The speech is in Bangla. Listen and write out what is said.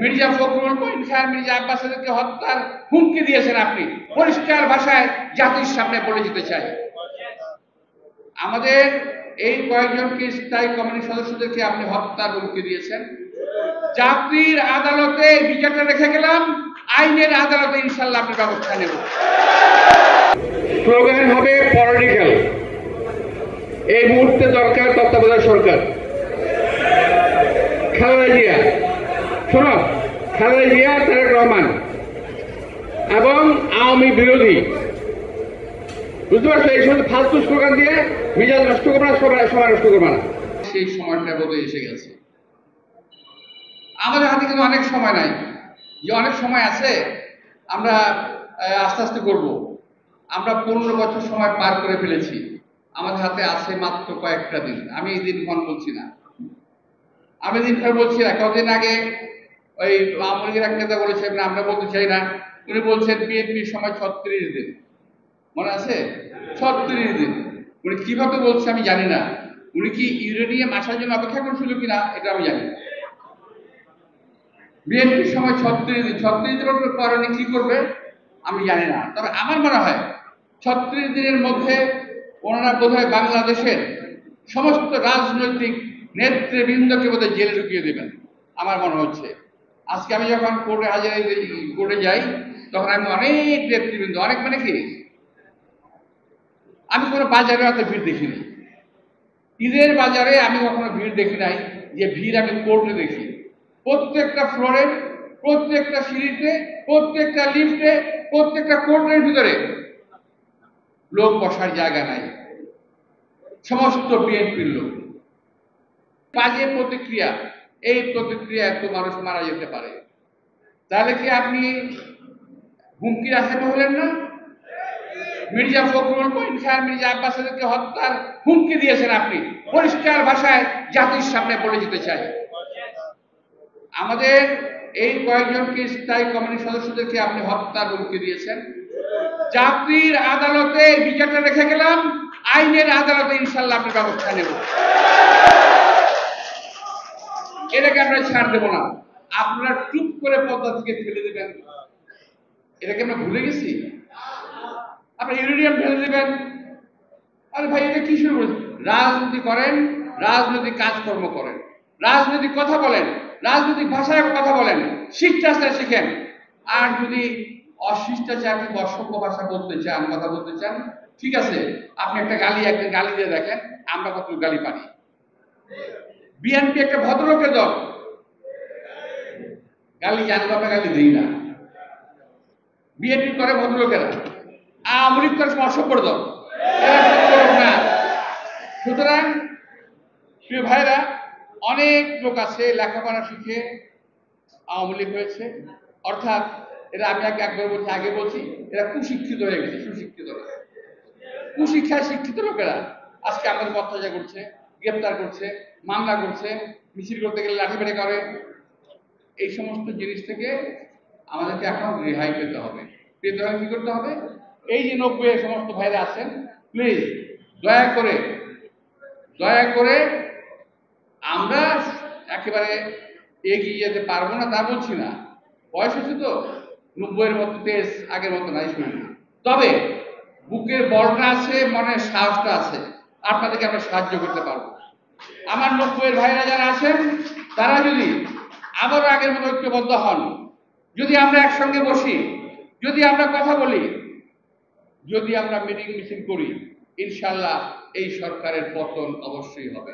মির্জা ফখরুল, মঈন খান, মির্জা আব্বাস আলীকে হত্যার হুমকি দিয়েছেন আপনি। পরিষ্কার ভাষায় জাতির সামনে বলে দিতে চাই, আমাদের এই কয়েকজনকে স্থায়ী কমিটির সদস্যদেরকে আপনি হত্যার হুমকি দিয়েছেন। জাতির আদালতে বিচারটা রেখে গেলাম, আইনের আদালতে ইনশাল্লাহ আপনি ব্যবস্থা নেব। স্লোগান হবে পলিটিক্যাল। এই মুহূর্তে দরকার তত্ত্বাবধায়ক সরকার। খালেদা জিয়া, শোনো, খালেদা জিয়া, তারেক রহমান এবং আওয়ামী বিরোধী, বুঝতে পারছো? এই সময় ফালতু স্লোগান দিয়ে মিজাজ নষ্ট করবে না, সময় নষ্ট করবে না। সেই সময়টা বোধহয় এসে গেছে। আমাদের হাতে কিন্তু অনেক সময় নাই, যে অনেক সময় আছে আমরা আস্তে আস্তে করব। আমরা 15 বছর সময় পার করে ফেলেছি, আমাদের হাতে আছে মাত্র কয়েকটা দিন। আমি এই দিনক্ষণ বলছি না, আমি দিনক্ষণ বলছি না। কদিন আগে ওই আওয়ামী লীগের এক নেতা বলেছেন, আমরা বলতে চাই না, উনি বলছেন বিএনপির সময় 36 দিন, মনে আছে? 36 দিন। উনি কিভাবে বলছে আমি জানি না। উনি কি ইউরেনিয়াম আসার জন্য অপেক্ষা করছিল কিনা এটা আমি জানি না। বিএনপির সময় 36 দিন, 36 দিনের পর উনি কি করবে আমি জানি না। তবে আমার মনে হয় 36 দিনের মধ্যে ওনারা বোধহয় বাংলাদেশের সমস্ত রাজনৈতিক নেতৃবৃন্দকে বোধহয় জেলে ঢুকিয়ে দেবেন, আমার মনে হচ্ছে। আজকে আমি যখন কোর্টে যাই, তখন আমি অনেক নেতৃবৃন্দ, অনেক মানে কি, আমি কোনো বাজারে অত ভিড় দেখিনি। ঈদের বাজারে আমি কখনো ভিড় দেখি নাই যে ভিড় আমি কোর্টে দেখি। প্রত্যেকটা ফ্লোরে, প্রত্যেকটা সিঁড়িতে, প্রত্যেকটা লিফটে, প্রত্যেকটা কোর্টের ভিতরে লোক বসার জায়গা নাই, সমস্ত বিএনপির লোক। বাজে প্রতিক্রিয়া, এই প্রতিক্রিয়া এত মানুষ মারা যেতে পারে। তাহলে কি আপনি হুমকির আসামি হলেন না? মির্জা ফখরুল, মঈন খান, মির্জা আব্বাস আলীকে হত্যার হুমকি দিয়েছেন আপনি। পরিষ্কার ভাষায় জাতির সামনে বলে দিতে চাই, আমাদের এই কয়েকজনকে স্থায়ী কমিটির সদস্যদেরকে আপনি হত্যার হুমকি দিয়েছেন। জাতির আদালতে বিচারটা রেখে গেলাম, আইনের আদালতে ইনশাল্লাহ আপনি ব্যবস্থা নেব। এটাকে আমরা ছাড় দেব না। আপনারা চুপ করে পদ্মা থেকে ফেলে দেবেন, এটাকে আমরা ভুলে গেছি? আপনারা ইউরেনিয়াম ফেলে দেবেন। আরে ভাই, এটা কি শুরু করেছেন? রাজনীতি করেন, রাজনৈতিক কাজকর্ম করেন, রাজনৈতিক কথা বলেন, রাজনৈতিক ভাষায় কথা বলেন, শিষ্টাচার শিখেন। আর যদি অশিষ্টাচার কিংবা অসভ্য ভাষা বলতে চান, কথা বলতে চান, ঠিক আছে, আপনি একটা একদিন গালি দিয়ে দেখেন, আমরা কত গালি পারি। বিএনপি একটা ভদ্রলোকের দল, গালি জানবো, আমরা গালি দিই না। বিএনপি করে ভদ্রলোকেরা, আওয়ামী লীগ করে অসভ্যর দল, না। সুতরাং প্রিয় ভাইরা, অনেক লোক আছে লেখাপড়া শিখে আওয়ামী লীগ হয়েছে, অর্থাৎ এরা, আমি আগে বলছি, এরা কুশিক্ষিত হয়ে গেছে, সুশিক্ষিত না। কুশিক্ষায় শিক্ষিত লোকেরা আজকে আমাদের অত্যাচার করছে, গ্রেপ্তার করছে, মামলা করছে, মিছিল করতে গেলে লাঠিপেটা করে। এই সমস্ত জিনিস থেকে আমাদেরকে এখন রেহাই পেতে হবে। পেতে হলে কি করতে হবে? এই যে 90 সমস্ত ভাইরা আছেন, প্লিজ দয়া করে, আমরা একেবারে এগিয়ে যেতে পারবো না তা বলছি না, বয়স হচ্ছে তো, 90-এর মতো তেজ আগের মতো নাই শুনি না। তবে বুকের বলটা আছে, মনের সাহসটা আছে, আপনাদেরকে আমরা সাহায্য করতে পারবো। আমার 90-এর ভাইরা যারা আছেন, তারা যদি আবারও আগের মতো ঐক্যবদ্ধ হন, যদি আমরা একসঙ্গে বসি, যদি আমরা কথা বলি, যদি আমরা মিটিং মিছিল করি, ইনশাল্লাহ এই সরকারের পতন অবশ্যই হবে।